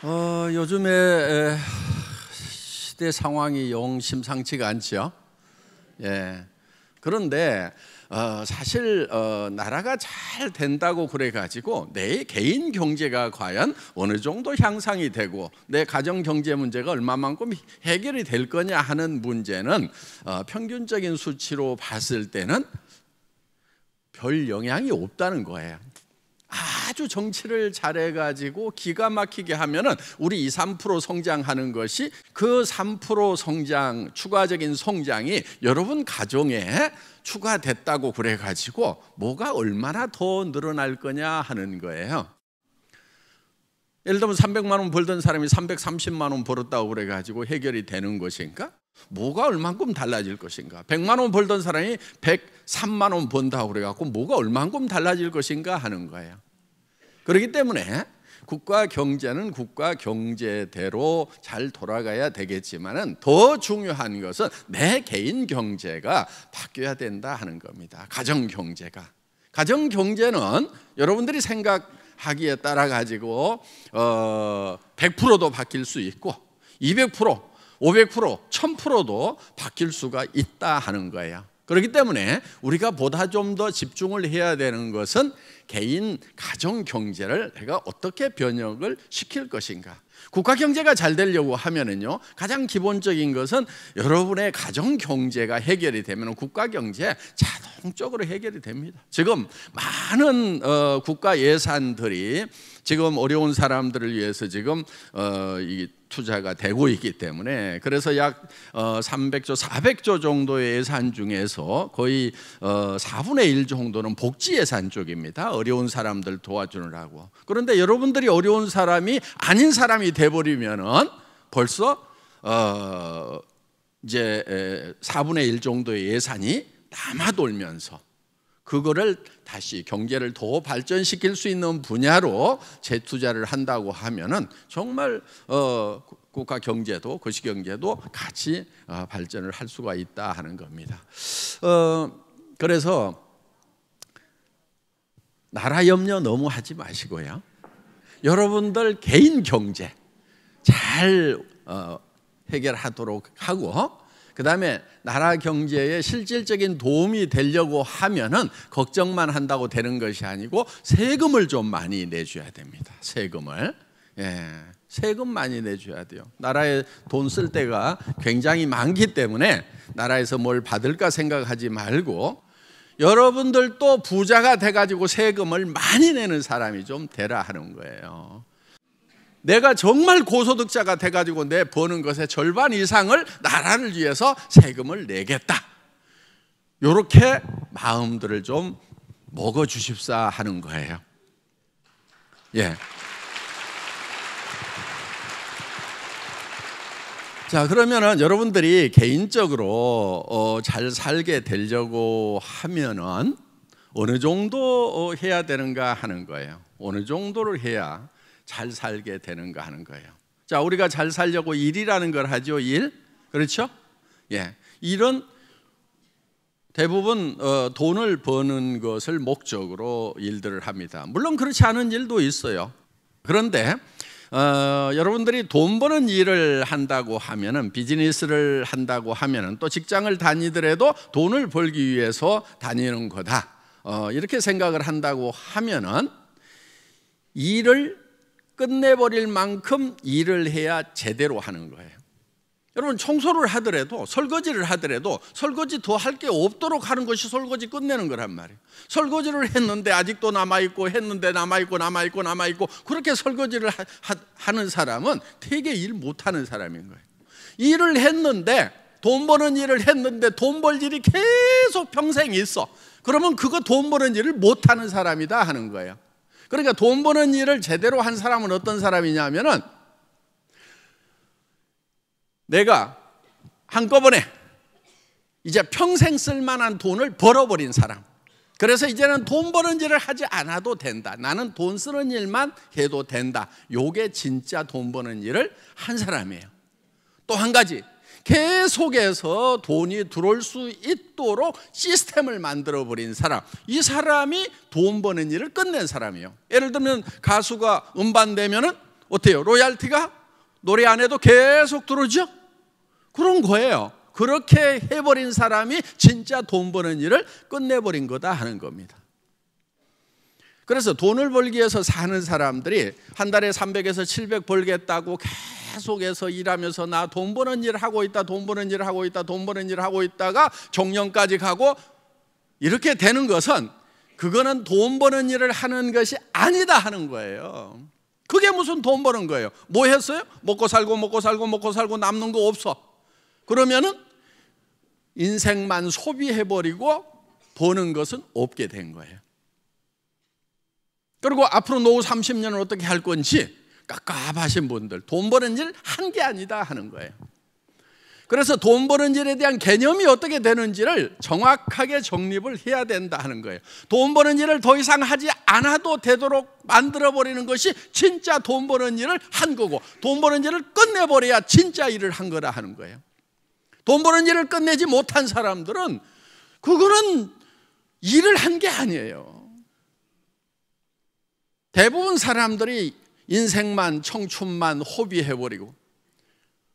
요즘에 시대 상황이 영 심상치가 않죠. 예. 그런데 사실 나라가 잘 된다고 그래가지고 내 개인 경제가 과연 어느 정도 향상이 되고 내 가정 경제 문제가 얼마만큼 해결이 될 거냐 하는 문제는 평균적인 수치로 봤을 때는 별 영향이 없다는 거예요. 아주 정치를 잘해가지고 기가 막히게 하면은 우리 2, 3% 성장하는 것이 그 3% 성장, 추가적인 성장이 여러분 가정에 추가됐다고 그래가지고 뭐가 얼마나 더 늘어날 거냐 하는 거예요. 예를 들면 300만 원 벌던 사람이 330만 원 벌었다고 그래가지고 해결이 되는 것인가? 뭐가 얼만큼 달라질 것인가? 100만 원 벌던 사람이 103만 원 번다고 그래가지고 뭐가 얼만큼 달라질 것인가 하는 거예요. 그렇기 때문에 국가 경제는 국가 경제대로 잘 돌아가야 되겠지만은 더 중요한 것은 내 개인 경제가 바뀌어야 된다 하는 겁니다. 가정 경제가. 가정 경제는 여러분들이 생각하기에 따라 가지고 100%도 바뀔 수 있고 200%, 500%, 1000%도 바뀔 수가 있다 하는 거예요. 그렇기 때문에 우리가 보다 좀 더 집중을 해야 되는 것은 개인 가정 경제를 내가 어떻게 변혁을 시킬 것인가. 국가 경제가 잘 되려고 하면은요, 가장 기본적인 것은 여러분의 가정 경제가 해결이 되면 국가 경제 자동적으로 해결이 됩니다. 지금 많은 국가 예산들이 지금 어려운 사람들을 위해서 지금 이 투자가 되고 있기 때문에 그래서 약 300조, 400조 정도의 예산 중에서 거의 4분의 1 정도는 복지 예산 쪽입니다. 어려운 사람들 도와주느라고. 그런데 여러분들이 어려운 사람이 아닌 사람이 돼버리면은 벌써 이제 4분의 1 정도의 예산이 남아돌면서 그거를 다시 경제를 더 발전시킬 수 있는 분야로 재투자를 한다고 하면은 정말 국가 경제도 거시 경제도 같이 발전을 할 수가 있다 하는 겁니다. 그래서 나라 염려 너무 하지 마시고요. 여러분들 개인 경제 잘 해결하도록 하고 그 다음에 나라 경제에 실질적인 도움이 되려고 하면은 걱정만 한다고 되는 것이 아니고 세금을 좀 많이 내줘야 됩니다. 세금을. 예, 세금 많이 내줘야 돼요. 나라에 돈 쓸 때가 굉장히 많기 때문에 나라에서 뭘 받을까 생각하지 말고 여러분들도 부자가 돼가지고 세금을 많이 내는 사람이 좀 되라 하는 거예요. 내가 정말 고소득자가 돼가지고 내 버는 것의 절반 이상을 나라를 위해서 세금을 내겠다. 이렇게 마음들을 좀 먹어주십사 하는 거예요. 예. 자, 그러면은 여러분들이 개인적으로 잘 살게 되려고 하면은 어느 정도 해야 되는가 하는 거예요. 어느 정도를 해야 잘 살게 되는가 하는 거예요. 자, 우리가 잘 살려고 일이라는 걸 하죠. 일. 그렇죠? 예. 일은 대부분 돈을 버는 것을 목적으로 일들을 합니다. 물론 그렇지 않은 일도 있어요. 그런데 여러분들이 돈 버는 일을 한다고 하면은 비즈니스를 한다고 하면은 또 직장을 다니더라도 돈을 벌기 위해서 다니는 거다. 이렇게 생각을 한다고 하면은 일을 끝내버릴 만큼 일을 해야 제대로 하는 거예요. 여러분 청소를 하더라도 설거지를 하더라도 설거지 더 할 게 없도록 하는 것이 설거지 끝내는 거란 말이에요. 설거지를 했는데 아직도 남아있고 했는데 남아있고 그렇게 설거지를 하는 사람은 되게 일 못하는 사람인 거예요. 일을 했는데 돈 버는 일을 했는데 돈 벌 일이 계속 평생 있어. 그러면 그거 돈 버는 일을 못하는 사람이다 하는 거예요. 그러니까 돈 버는 일을 제대로 한 사람은 어떤 사람이냐면은 내가 한꺼번에 이제 평생 쓸만한 돈을 벌어버린 사람. 그래서 이제는 돈 버는 일을 하지 않아도 된다. 나는 돈 쓰는 일만 해도 된다. 요게 진짜 돈 버는 일을 한 사람이에요. 또 한 가지, 계속해서 돈이 들어올 수 있도록 시스템을 만들어버린 사람, 이 사람이 돈 버는 일을 끝낸 사람이에요. 예를 들면 가수가 음반 내면은 어때요? 로얄티가 노래 안 해도 계속 들어오죠? 그런 거예요. 그렇게 해버린 사람이 진짜 돈 버는 일을 끝내버린 거다 하는 겁니다. 그래서 돈을 벌기 위해서 사는 사람들이 한 달에 300에서 700 벌겠다고 계속해서 일하면서 나 돈 버는 일 하고 있다, 돈 버는 일 하고 있다, 돈 버는 일 하고 있다가 정년까지 가고 이렇게 되는 것은 그거는 돈 버는 일을 하는 것이 아니다 하는 거예요. 그게 무슨 돈 버는 거예요? 뭐 했어요? 먹고 살고 먹고 살고 먹고 살고 남는 거 없어. 그러면은 인생만 소비해버리고 버는 것은 없게 된 거예요. 그리고 앞으로 노후 30년을 어떻게 할 건지 깝깝하신 분들, 돈 버는 일 한 게 아니다 하는 거예요. 그래서 돈 버는 일에 대한 개념이 어떻게 되는지를 정확하게 정립을 해야 된다 하는 거예요. 돈 버는 일을 더 이상 하지 않아도 되도록 만들어버리는 것이 진짜 돈 버는 일을 한 거고, 돈 버는 일을 끝내버려야 진짜 일을 한 거라 하는 거예요. 돈 버는 일을 끝내지 못한 사람들은 그거는 일을 한 게 아니에요. 대부분 사람들이 인생만 청춘만 허비해버리고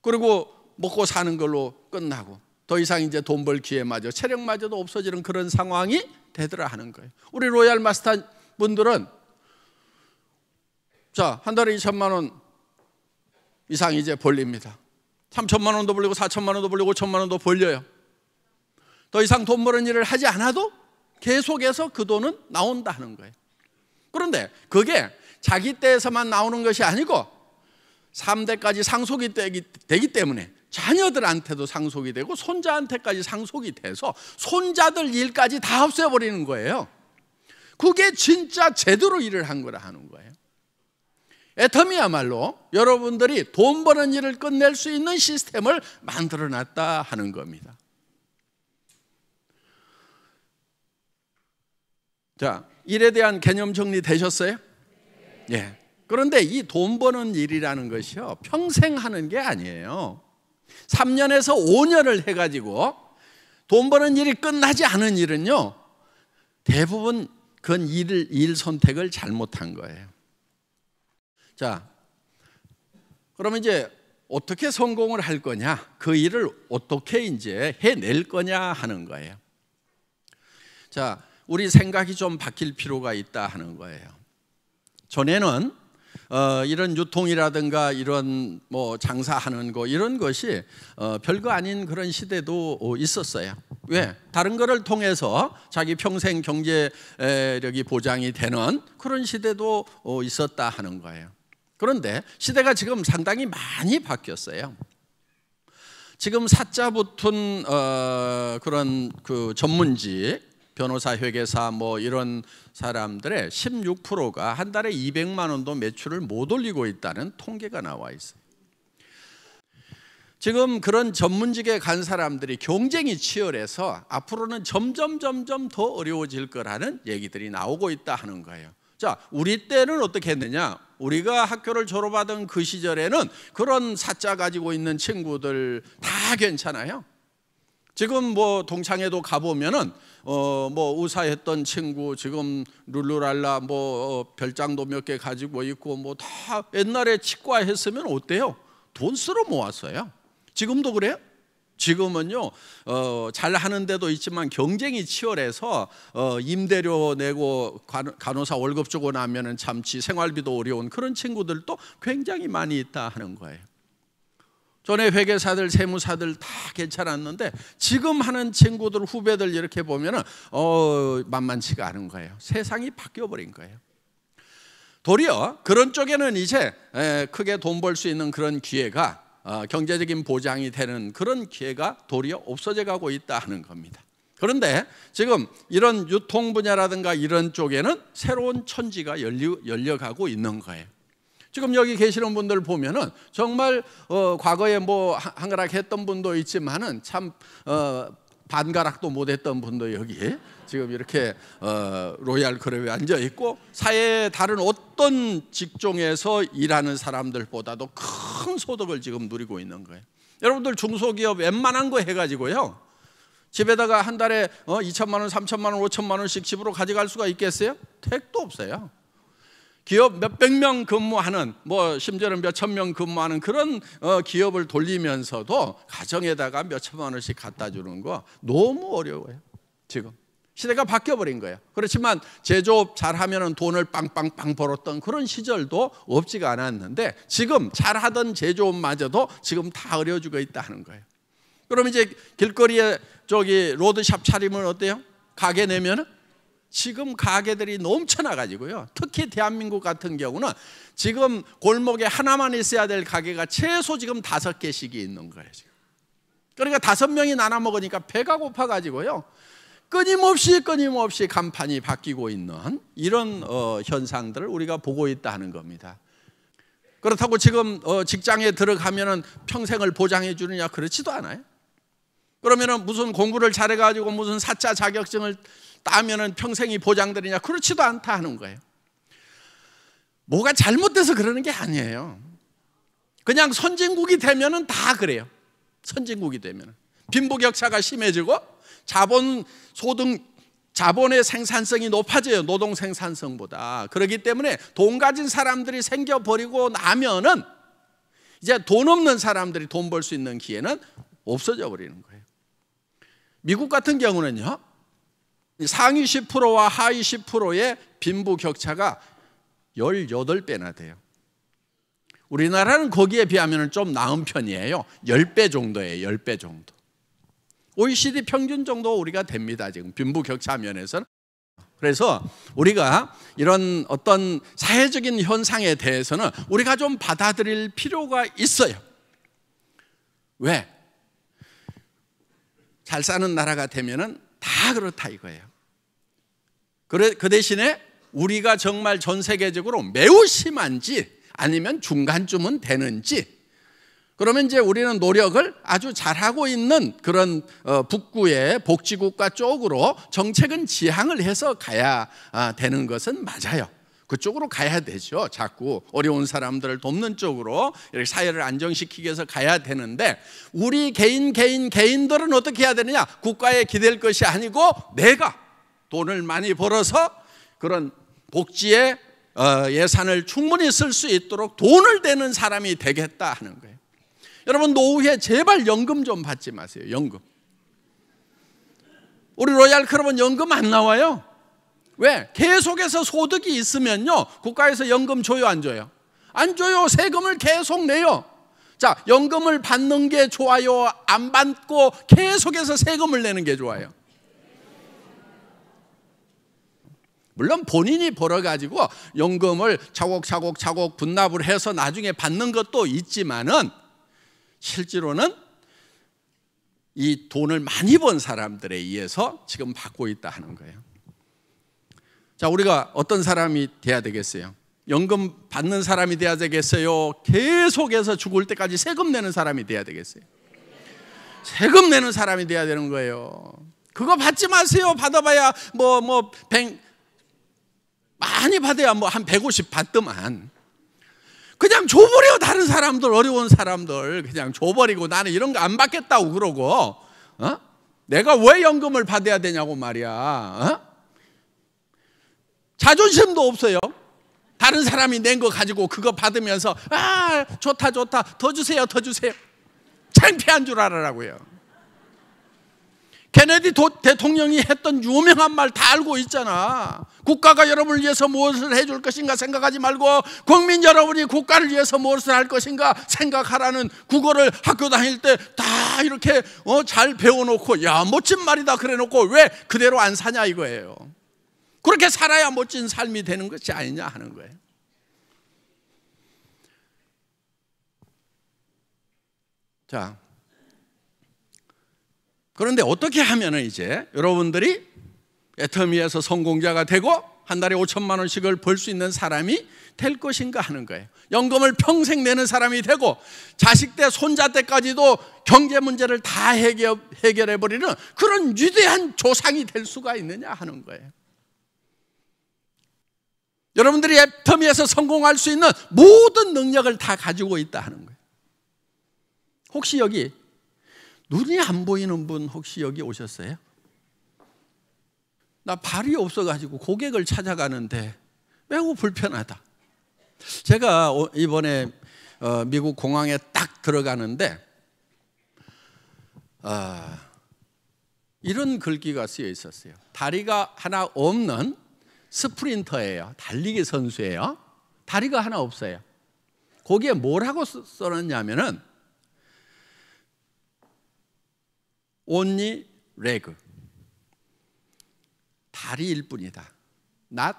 그리고 먹고 사는 걸로 끝나고 더 이상 이제 돈 벌 기회마저 체력마저도 없어지는 그런 상황이 되더라 하는 거예요. 우리 로얄 마스터 분들은 자, 한 달에 2천만 원 이상 이제 벌립니다. 3천만 원도 벌리고 4천만 원도 벌리고 5천만 원도 벌려요. 더 이상 돈 버는 일을 하지 않아도 계속해서 그 돈은 나온다 하는 거예요. 그런데 그게 자기 때에서만 나오는 것이 아니고 3대까지 상속이 되기 때문에 자녀들한테도 상속이 되고 손자한테까지 상속이 돼서 손자들 일까지 다 없애버리는 거예요. 그게 진짜 제대로 일을 한 거라 하는 거예요. 애텀이야말로 여러분들이 돈 버는 일을 끝낼 수 있는 시스템을 만들어놨다 하는 겁니다. 자, 일에 대한 개념 정리 되셨어요? 예. 그런데 이 돈 버는 일이라는 것이요, 평생 하는 게 아니에요. 3년에서 5년을 해가지고 돈 버는 일이 끝나지 않은 일은요, 대부분 그건 일 선택을 잘못한 거예요. 자, 그러면 이제 어떻게 성공을 할 거냐, 그 일을 어떻게 이제 해낼 거냐 하는 거예요. 자, 우리 생각이 좀 바뀔 필요가 있다 하는 거예요. 전에는 이런 유통이라든가 이런 뭐 장사하는 거 이런 것이 별거 아닌 그런 시대도 있었어요. 왜? 다른 거를 통해서 자기 평생 경제력이 보장이 되는 그런 시대도 있었다 하는 거예요. 그런데 시대가 지금 상당히 많이 바뀌었어요. 지금 사자 붙은 그런 그 전문직, 변호사, 회계사 뭐 이런 사람들의 16%가 한 달에 200만 원도 매출을 못 올리고 있다는 통계가 나와 있어요. 지금 그런 전문직에 간 사람들이 경쟁이 치열해서 앞으로는 점점 더 어려워질 거라는 얘기들이 나오고 있다 하는 거예요. 자, 우리 때는 어떻게 했느냐? 우리가 학교를 졸업하던 그 시절에는 그런 사자 가지고 있는 친구들 다 괜찮아요. 지금 뭐 동창회도 가보면은 뭐 의사했던 친구 지금 룰루랄라 뭐 별장도 몇 개 가지고 있고 뭐 다 옛날에 치과 했으면 어때요? 돈 쓸어 모았어요. 지금도 그래요? 지금은요 잘 하는 데도 있지만 경쟁이 치열해서 임대료 내고 간호사 월급 주고 나면은 참지 생활비도 어려운 그런 친구들도 굉장히 많이 있다 하는 거예요. 전에 회계사들, 세무사들 다 괜찮았는데 지금 하는 친구들, 후배들 이렇게 보면은 만만치가 않은 거예요. 세상이 바뀌어버린 거예요. 도리어 그런 쪽에는 이제 크게 돈 벌 수 있는 그런 기회가 경제적인 보장이 되는 그런 기회가 도리어 없어져 가고 있다 하는 겁니다. 그런데 지금 이런 유통 분야라든가 이런 쪽에는 새로운 천지가 열려가고 있는 거예요. 지금 여기 계시는 분들 보면은 정말 과거에 뭐 한가락 했던 분도 있지만은 참 반가락도 못했던 분도 여기 지금 이렇게 로얄 클럽에 앉아 있고 사회의 다른 어떤 직종에서 일하는 사람들보다도 큰 소득을 지금 누리고 있는 거예요. 여러분들 중소기업 웬만한 거 해가지고요 집에다가 한 달에 2천만 원, 3천만 원, 5천만 원씩 집으로 가져갈 수가 있겠어요? 택도 없어요. 기업 몇백 명 근무하는, 심지어는 몇천 명 근무하는 그런 기업을 돌리면서도 가정에다가 몇천만 원씩 갖다 주는 거 너무 어려워요. 지금 시대가 바뀌어버린 거예요. 그렇지만 제조업 잘하면 돈을 빵빵빵 벌었던 그런 시절도 없지가 않았는데, 지금 잘하던 제조업마저도 지금 다 어려워지고 있다는 거예요. 그럼 이제 길거리에 로드샵 차리면 어때요? 가게 내면은 지금 가게들이 넘쳐나가지고요. 특히 대한민국 같은 경우는 지금 골목에 하나만 있어야 될 가게가 최소 지금 5개씩이 있는 거예요. 지금. 그러니까 5명이 나눠 먹으니까 배가 고파가지고요. 끊임없이 간판이 바뀌고 있는 이런 현상들을 우리가 보고 있다는 겁니다. 그렇다고 지금 직장에 들어가면은 평생을 보장해 주느냐? 그렇지도 않아요. 그러면은 무슨 공부를 잘해가지고 무슨 사자 자격증을 따면은 평생이 보장되느냐? 그렇지도 않다 하는 거예요. 뭐가 잘못돼서 그러는 게 아니에요. 그냥 선진국이 되면은 다 그래요. 선진국이 되면은 빈부격차가 심해지고 자본의 생산성이 높아져요. 노동 생산성보다. 그렇기 때문에 돈 가진 사람들이 생겨버리고 나면은 이제 돈 없는 사람들이 돈 벌 수 있는 기회는 없어져 버리는 거예요. 미국 같은 경우는요, 상위 10%와 하위 10%의 빈부격차가 18배나 돼요. 우리나라는 거기에 비하면 좀 나은 편이에요. 10배 정도예요. 10배 정도. OECD 평균 정도 우리가 됩니다. 지금 빈부격차 면에서는. 그래서 우리가 이런 어떤 사회적인 현상에 대해서는 우리가 좀 받아들일 필요가 있어요. 왜? 잘 사는 나라가 되면은 다 그렇다 이거예요. 그 대신에 우리가 정말 전 세계적으로 매우 심한지 아니면 중간쯤은 되는지, 그러면 이제 우리는 노력을 아주 잘하고 있는 그런 북구의 복지국가 쪽으로 정책은 지향을 해서 가야 되는 것은 맞아요. 그쪽으로 가야 되죠. 자꾸 어려운 사람들을 돕는 쪽으로 이렇게 사회를 안정시키기 위해서 가야 되는데, 우리 개인들은 어떻게 해야 되느냐? 국가에 기댈 것이 아니고 내가 돈을 많이 벌어서 그런 복지에 예산을 충분히 쓸 수 있도록 돈을 대는 사람이 되겠다 하는 거예요. 여러분, 노후에 제발 연금 좀 받지 마세요. 연금. 우리 로얄 클럽은 연금 안 나와요. 왜? 계속해서 소득이 있으면요, 국가에서 연금 줘요, 안 줘요? 안 줘요. 세금을 계속 내요. 자, 연금을 받는 게 좋아요? 안 받고 계속해서 세금을 내는 게 좋아요? 물론 본인이 벌어가지고 연금을 차곡차곡 분납을 해서 나중에 받는 것도 있지만은, 실제로는 이 돈을 많이 번 사람들에 의해서 지금 받고 있다 하는 거예요. 자, 우리가 어떤 사람이 돼야 되겠어요? 연금 받는 사람이 돼야 되겠어요? 계속해서 죽을 때까지 세금 내는 사람이 돼야 되겠어요? 세금 내는 사람이 돼야 되는 거예요. 그거 받지 마세요. 받아봐야 많이 받아야 한 150 받더만. 그냥 줘버려. 다른 사람들, 어려운 사람들 그냥 줘버리고 나는 이런 거 안 받겠다고 그러고, 내가 왜 연금을 받아야 되냐고 말이야. 자존심도 없어요. 다른 사람이 낸 거 가지고 그거 받으면서 좋다 더 주세요. 창피한 줄 알아라고요. 케네디 대통령이 했던 유명한 말 다 알고 있잖아. 국가가 여러분을 위해서 무엇을 해줄 것인가 생각하지 말고 국민 여러분이 국가를 위해서 무엇을 할 것인가 생각하라는, 그거를 학교 다닐 때 다 이렇게 잘 배워놓고, 야, 멋진 말이다 그래놓고 왜 그대로 안 사냐 이거예요. 그렇게 살아야 멋진 삶이 되는 것이 아니냐 하는 거예요. 자, 그런데 어떻게 하면 이제 여러분들이 애터미에서 성공자가 되고 한 달에 5천만 원씩을 벌 수 있는 사람이 될 것인가 하는 거예요. 연금을 평생 내는 사람이 되고 자식 때 손자 때까지도 경제 문제를 다 해결해버리는 그런 위대한 조상이 될 수가 있느냐 하는 거예요. 여러분들이 애터미에서 성공할 수 있는 모든 능력을 다 가지고 있다 하는 거예요. 혹시 여기 눈이 안 보이는 분 혹시 여기 오셨어요? 나 발이 없어가지고 고객을 찾아가는데 매우 불편하다. 제가 이번에 미국 공항에 딱 들어가는데 이런 글귀가 쓰여 있었어요. 다리가 하나 없는 스프린터예요. 달리기 선수예요. 다리가 하나 없어요. 거기에 뭐라고 써놨냐면은 only leg, 다리일 뿐이다. not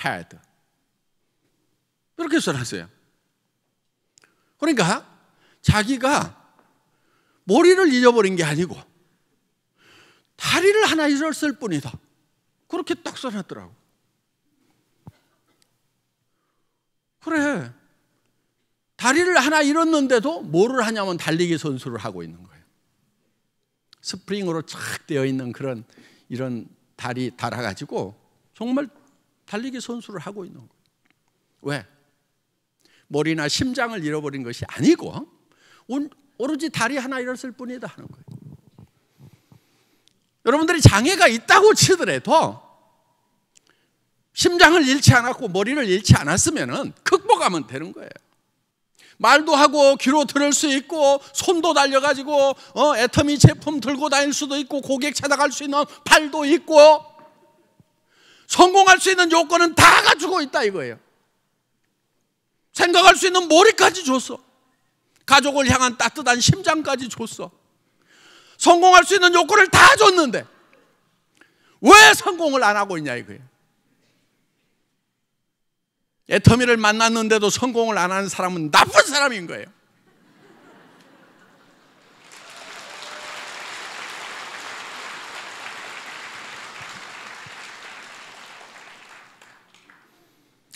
head. 이렇게 써놨어요. 그러니까 자기가 머리를 잃어버린 게 아니고 다리를 하나 잃었을 뿐이다. 그렇게 딱 써놨더라고. 그래, 다리를 하나 잃었는데도 뭐를 하냐면 달리기 선수를 하고 있는 거예요. 스프링으로 착 되어 있는 그런 이런 다리 달아가지고 정말 달리기 선수를 하고 있는 거예요. 왜? 머리나 심장을 잃어버린 것이 아니고 오로지 다리 하나 잃었을 뿐이다 하는 거예요. 여러분들이 장애가 있다고 치더라도 심장을 잃지 않았고 머리를 잃지 않았으면 극복하면 되는 거예요. 말도 하고 귀로 들을 수 있고 손도 달려가지고 애터미 제품 들고 다닐 수도 있고 고객 찾아갈 수 있는 팔도 있고 성공할 수 있는 요건은 다 갖추고 있다 이거예요. 생각할 수 있는 머리까지 줬어. 가족을 향한 따뜻한 심장까지 줬어. 성공할 수 있는 요건을 다 줬는데 왜 성공을 안 하고 있냐 이거예요. 애터미를 만났는데도 성공을 안 하는 사람은 나쁜 사람인 거예요.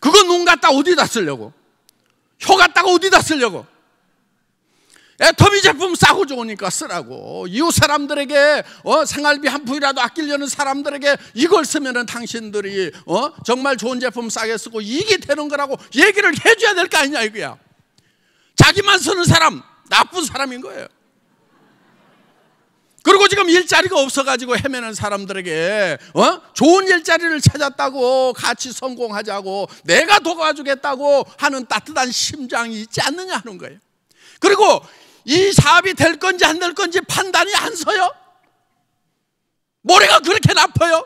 그건 눈 갖다 어디다 쓰려고, 혀 갖다가 어디다 쓰려고. 애터미 제품 싸고 좋으니까 쓰라고. 이웃 사람들에게 생활비 한 푼이라도 아끼려는 사람들에게 이걸 쓰면은 당신들이 정말 좋은 제품 싸게 쓰고 이익이 되는 거라고 얘기를 해줘야 될 거 아니냐 이거야. 자기만 쓰는 사람 나쁜 사람인 거예요. 그리고 지금 일자리가 없어가지고 헤매는 사람들에게 좋은 일자리를 찾았다고 같이 성공하자고 내가 도와주겠다고 하는 따뜻한 심장이 있지 않느냐 하는 거예요. 그리고 이 사업이 될 건지 안 될 건지 판단이 안 서요? 머리가 그렇게 나빠요?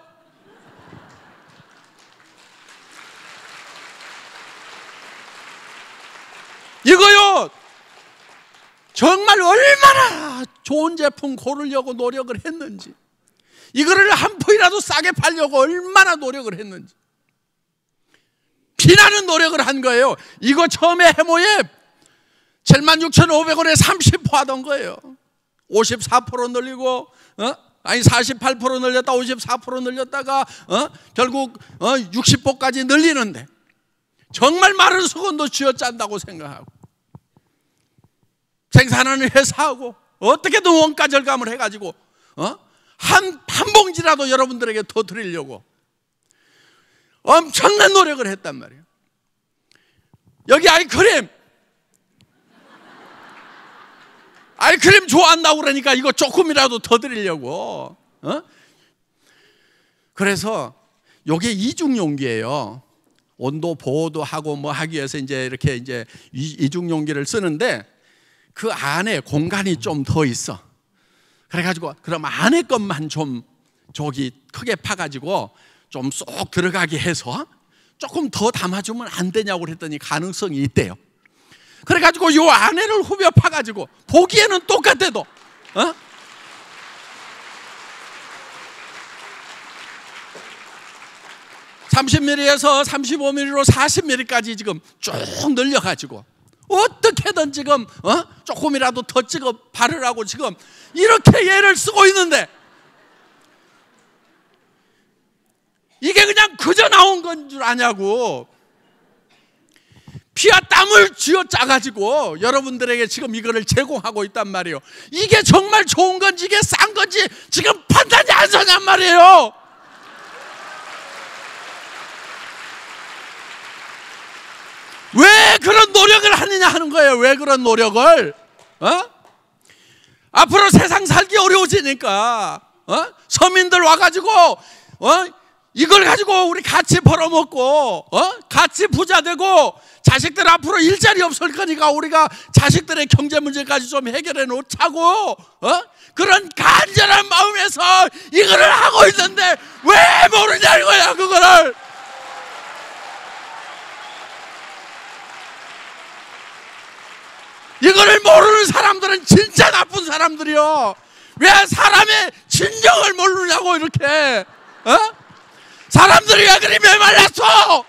이거요, 정말 얼마나 좋은 제품 고르려고 노력을 했는지, 이거를 한 푼이라도 싸게 팔려고 얼마나 노력을 했는지 피나는 노력을 한 거예요. 이거 처음에 해모에 76,500원에 30% 하던 거예요. 54% 늘리고 아니 48% 늘렸다 54% 늘렸다가 결국 60%까지 늘리는데 정말 마른 수건도 쥐어짠다고 생각하고 생산하는 회사하고 어떻게든 원가 절감을 해가지고 한 봉지라도 여러분들에게 더 드리려고 엄청난 노력을 했단 말이에요. 여기 아이크림 좋아한다고 그러니까 이거 조금이라도 더 드리려고. 그래서 이게 이중용기예요. 온도 보호도 하고 뭐 하기 위해서 이렇게 이중용기를 쓰는데 그 안에 공간이 좀 더 있어. 그래가지고 그럼 안에 것만 좀 저기 크게 파가지고 좀 쏙 들어가게 해서 조금 더 담아주면 안 되냐고 그랬더니 가능성이 있대요. 그래가지고 요 안에를 후벼 파가지고 보기에는 똑같아도 30mm에서 35mm로 40mm까지 지금 쭉 늘려가지고 어떻게든 지금 조금이라도 더 찍어 바르라고 지금 이렇게 얘를 쓰고 있는데 이게 그냥 그저 나온 건 줄 아냐고. 피와 땀을 쥐어 짜가지고 여러분들에게 지금 이거를 제공하고 있단 말이에요. 이게 정말 좋은 건지 이게 싼 건지 지금 판단이 안 서냔 말이에요. 왜 그런 노력을 하느냐 하는 거예요. 왜 그런 노력을? 앞으로 세상 살기 어려워지니까 서민들 와가지고 이걸 가지고 우리 같이 벌어먹고 같이 부자 되고 자식들 앞으로 일자리 없을 거니까 우리가 자식들의 경제 문제까지 좀 해결해 놓자고 그런 간절한 마음에서 이거를 하고 있는데 왜 모르냐 이거야. 그거를 이거를 모르는 사람들은 진짜 나쁜 사람들이요. 왜 사람의 진정을 모르냐고 이렇게 사람들이 왜 그리 메말랐어?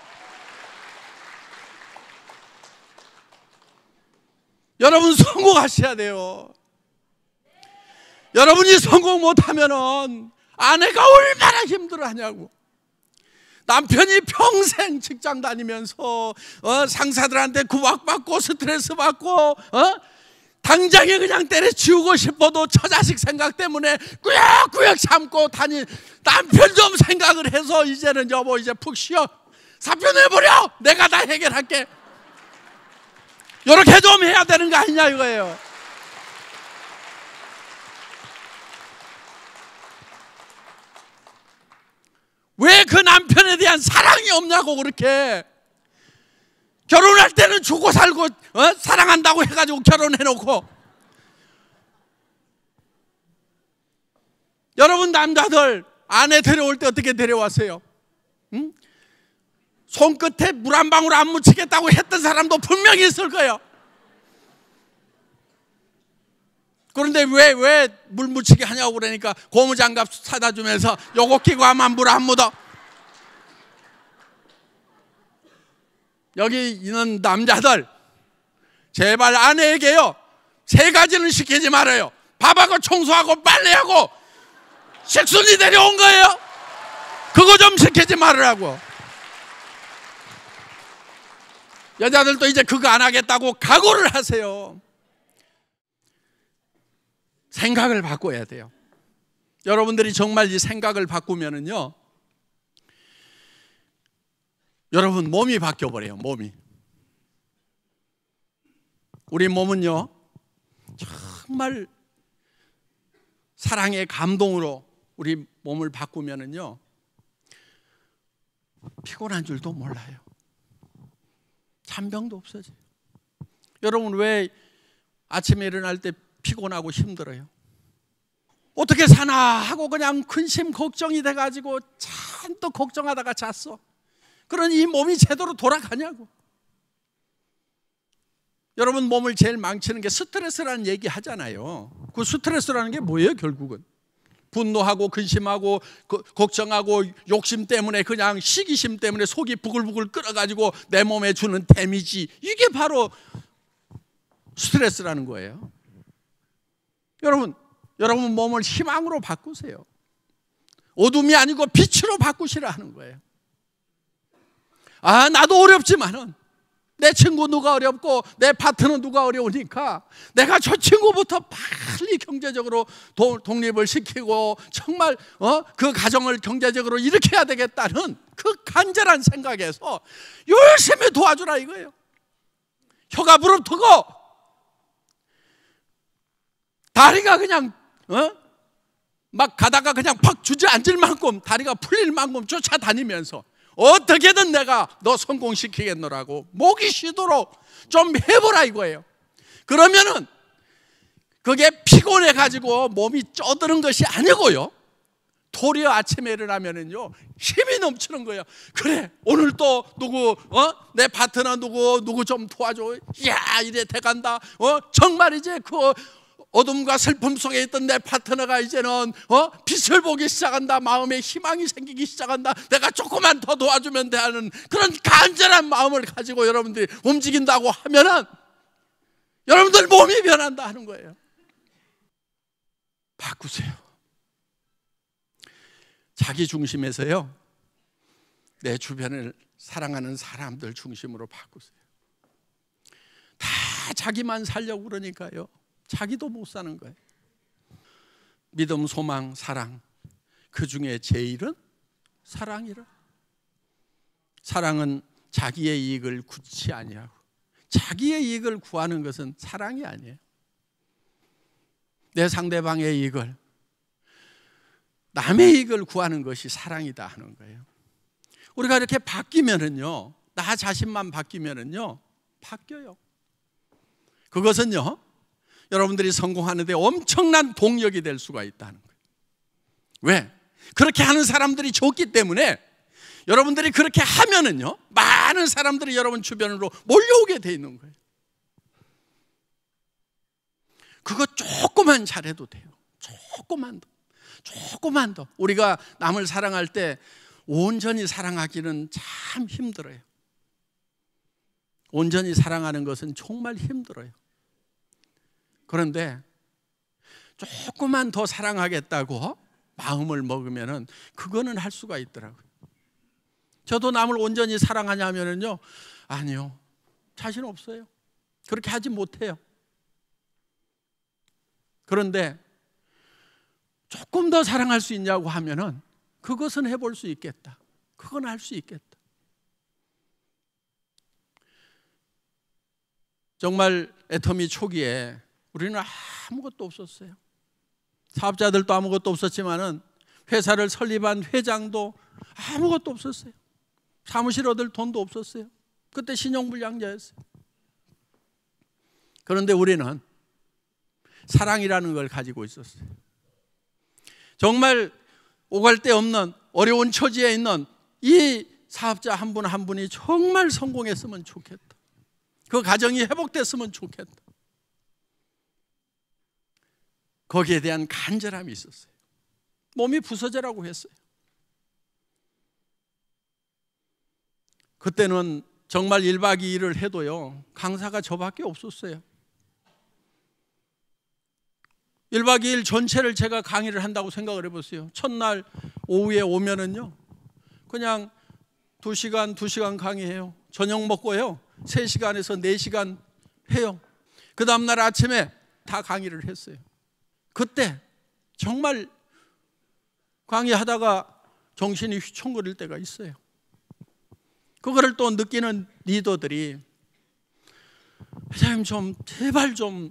여러분 성공하셔야 돼요. 여러분이 성공 못하면은 아내가 얼마나 힘들어하냐고. 남편이 평생 직장 다니면서 상사들한테 구박받고 스트레스 받고 당장에 그냥 때려치우고 싶어도 처자식 생각 때문에 꾸역꾸역 참고 다닌 남편 좀 생각을 해서 이제는 여보 이제 푹 쉬어, 사표 내버려, 내가 다 해결할게, 이렇게 좀 해야 되는 거 아니냐 이거예요. 왜 그 남편에 대한 사랑이 없냐고. 그렇게 결혼할 때는 죽고 살고 사랑한다고 해가지고 결혼해놓고. 여러분 남자들 아내 데려올 때 어떻게 데려왔어요? 응? 손끝에 물 한 방울 안 묻히겠다고 했던 사람도 분명히 있을 거예요. 그런데 왜 물 묻히게 하냐고 그러니까 고무장갑 사다 주면서 요거 끼고 하면 물 안 묻어. 여기 있는 남자들 제발 아내에게요 3가지는 시키지 말아요. 밥하고 청소하고 빨래하고 식순이 데려온 거예요. 그거 좀 시키지 말으라고. 여자들도 이제 그거 안 하겠다고 각오를 하세요. 생각을 바꿔야 돼요. 여러분들이 정말 이 생각을 바꾸면은요, 여러분 몸이 바뀌어버려요. 몸이. 우리 몸은요 정말 사랑의 감동으로 우리 몸을 바꾸면은요 피곤한 줄도 몰라요. 잔병도 없어져요. 여러분 왜 아침에 일어날 때 피곤하고 힘들어요? 어떻게 사나 하고 그냥 근심 걱정이 돼가지고 잔뜩 걱정하다가 잤어. 그러니 이 몸이 제대로 돌아가냐고. 여러분 몸을 제일 망치는 게 스트레스라는 얘기 하잖아요. 그 스트레스라는 게 뭐예요? 결국은 분노하고 근심하고 걱정하고 욕심 때문에 그냥 시기심 때문에 속이 부글부글 끓어가지고 내 몸에 주는 데미지, 이게 바로 스트레스라는 거예요. 여러분 몸을 희망으로 바꾸세요. 어둠이 아니고 빛으로 바꾸시라 하는 거예요. 아, 나도 어렵지만은 내 친구 누가 어렵고 내 파트너 누가 어려우니까 내가 저 친구부터 빨리 경제적으로 독립을 시키고 정말 그 가정을 경제적으로 일으켜야 되겠다는 그 간절한 생각에서 열심히 도와주라 이거예요. 혀가 부릅뜨고 다리가 그냥 막 가다가 그냥 팍 주저앉을 만큼 다리가 풀릴 만큼 쫓아다니면서 어떻게든 내가 너 성공시키겠노라고 목이 쉬도록 좀 해보라 이거예요. 그러면은 그게 피곤해가지고 몸이 쪄드는 것이 아니고요, 도리어 아침에 일어나면은요 힘이 넘치는 거예요. 그래 오늘 또 누구 내 파트너 누구 좀 도와줘. 야 이래 돼간다. 정말 이제 그 어둠과 슬픔 속에 있던 내 파트너가 이제는 빛을 보기 시작한다. 마음에 희망이 생기기 시작한다. 내가 조금만 더 도와주면 돼 하는 그런 간절한 마음을 가지고 여러분들이 움직인다고 하면은 여러분들 몸이 변한다 하는 거예요. 바꾸세요. 자기 중심에서요 내 주변을 사랑하는 사람들 중심으로 바꾸세요. 다 자기만 살려고 그러니까요 자기도 못 사는 거예요. 믿음, 소망, 사랑, 그 중에 제일은 사랑이라. 사랑은 자기의 이익을 구치 아니하고, 자기의 이익을 구하는 것은 사랑이 아니에요. 내 상대방의 이익을, 남의 이익을 구하는 것이 사랑이다 하는 거예요. 우리가 이렇게 바뀌면은요, 나 자신만 바뀌면은요, 바뀌어요. 그것은요, 여러분들이 성공하는 데 엄청난 동력이 될 수가 있다는 거예요. 왜? 그렇게 하는 사람들이 좋기 때문에 여러분들이 그렇게 하면은요, 많은 사람들이 여러분 주변으로 몰려오게 돼 있는 거예요. 그거 조금만 잘해도 돼요. 조금만 더. 우리가 남을 사랑할 때 온전히 사랑하기는 참 힘들어요. 온전히 사랑하는 것은 정말 힘들어요. 그런데 조금만 더 사랑하겠다고 마음을 먹으면은 그거는 할 수가 있더라고요. 저도 남을 온전히 사랑하냐면요, 아니요, 자신 없어요. 그렇게 하지 못해요. 그런데 조금 더 사랑할 수 있냐고 하면은 그것은 해볼 수 있겠다. 그건 할 수 있겠다. 정말 애터미 초기에 우리는 아무것도 없었어요. 사업자들도 아무것도 없었지만은 회사를 설립한 회장도 아무것도 없었어요. 사무실 얻을 돈도 없었어요. 그때 신용불량자였어요. 그런데 우리는 사랑이라는 걸 가지고 있었어요. 정말 오갈 데 없는 어려운 처지에 있는 이 사업자 한 분 한 분이 정말 성공했으면 좋겠다. 그 가정이 회복됐으면 좋겠다. 거기에 대한 간절함이 있었어요. 몸이 부서져라고 했어요. 그때는 정말 1박 2일을 해도요, 강사가 저밖에 없었어요. 1박 2일 전체를 제가 강의를 한다고 생각을 해보세요. 첫날 오후에 오면은요, 그냥 2시간 강의해요. 저녁 먹고요, 3시간에서 4시간 해요. 그 다음날 아침에 다 강의를 했어요. 그때 정말 강의하다가 정신이 휘청거릴 때가 있어요. 그거를 또 느끼는 리더들이, 회장님 좀 제발 좀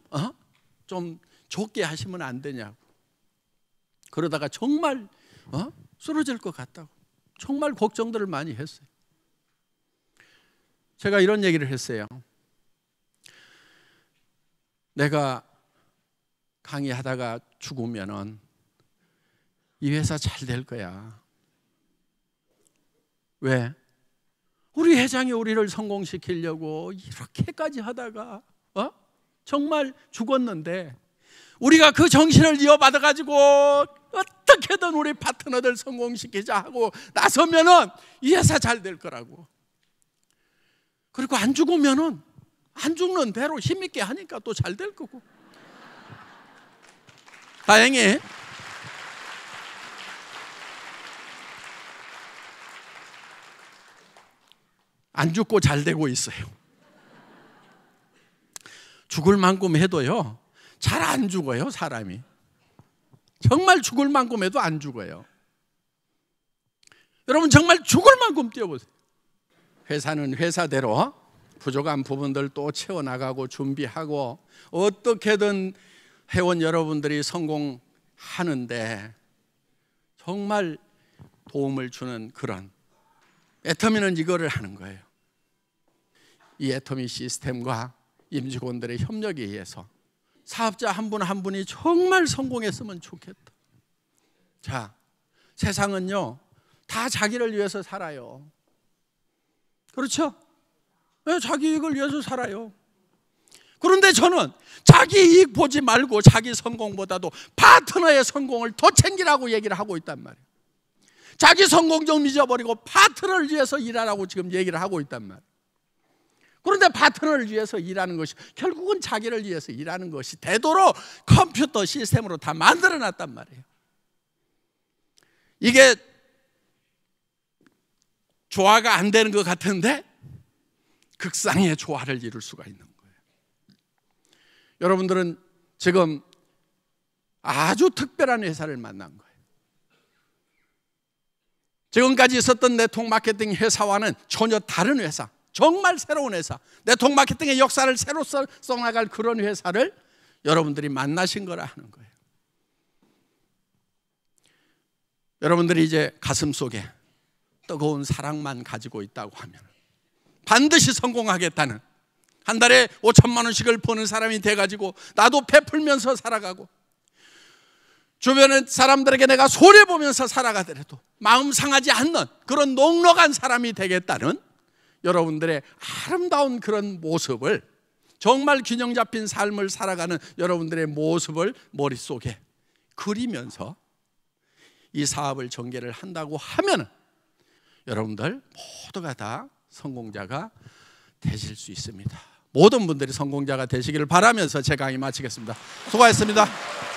좋게 하시면 안 되냐고. 그러다가 정말 쓰러질 것 같다고 정말 걱정들을 많이 했어요. 제가 이런 얘기를 했어요. 내가 강의하다가 죽으면은 이 회사 잘 될 거야. 왜? 우리 회장이 우리를 성공시키려고 이렇게까지 하다가 정말 죽었는데 우리가 그 정신을 이어받아가지고 어떻게든 우리 파트너들 성공시키자 하고 나서면은 이 회사 잘 될 거라고. 그리고 안 죽으면은 안 죽는 대로 힘있게 하니까 또 잘 될 거고. 다행히 안 죽고 잘 되고 있어요. 죽을 만큼 해도요, 잘 안 죽어요, 사람이. 정말 죽을 만큼 해도 안 죽어요. 여러분 정말 죽을 만큼 뛰어보세요. 회사는 회사대로 부족한 부분들 또 채워나가고 준비하고 어떻게든 회원 여러분들이 성공하는데 정말 도움을 주는 그런 애터미는 이거를 하는 거예요. 이 애터미 시스템과 임직원들의 협력에 의해서 사업자 한 분 한 분이 정말 성공했으면 좋겠다. 자, 세상은요 다 자기를 위해서 살아요. 그렇죠? 네, 자기 이익을 위해서 살아요. 그런데 저는 자기 이익 보지 말고 자기 성공보다도 파트너의 성공을 더 챙기라고 얘기를 하고 있단 말이에요. 자기 성공 좀 잊어버리고 파트너를 위해서 일하라고 지금 얘기를 하고 있단 말이에요. 그런데 파트너를 위해서 일하는 것이 결국은 자기를 위해서 일하는 것이 되도록 컴퓨터 시스템으로 다 만들어 놨단 말이에요. 이게 조화가 안 되는 것 같은데 극상의 조화를 이룰 수가 있는 거예요. 여러분들은 지금 아주 특별한 회사를 만난 거예요. 지금까지 있었던 네트워크 마케팅 회사와는 전혀 다른 회사, 정말 새로운 회사, 네트워크 마케팅의 역사를 새로 써나갈 그런 회사를 여러분들이 만나신 거라 하는 거예요. 여러분들이 이제 가슴 속에 뜨거운 사랑만 가지고 있다고 하면 반드시 성공하겠다는, 한 달에 5천만 원씩을 버는 사람이 돼가지고 나도 베풀면서 살아가고 주변의 사람들에게 내가 손해보면서 살아가더라도 마음 상하지 않는 그런 넉넉한 사람이 되겠다는 여러분들의 아름다운 그런 모습을, 정말 균형 잡힌 삶을 살아가는 여러분들의 모습을 머릿속에 그리면서 이 사업을 전개를 한다고 하면 여러분들 모두가 다 성공자가 되실 수 있습니다. 모든 분들이 성공자가 되시기를 바라면서 제 강의 마치겠습니다. 수고하셨습니다.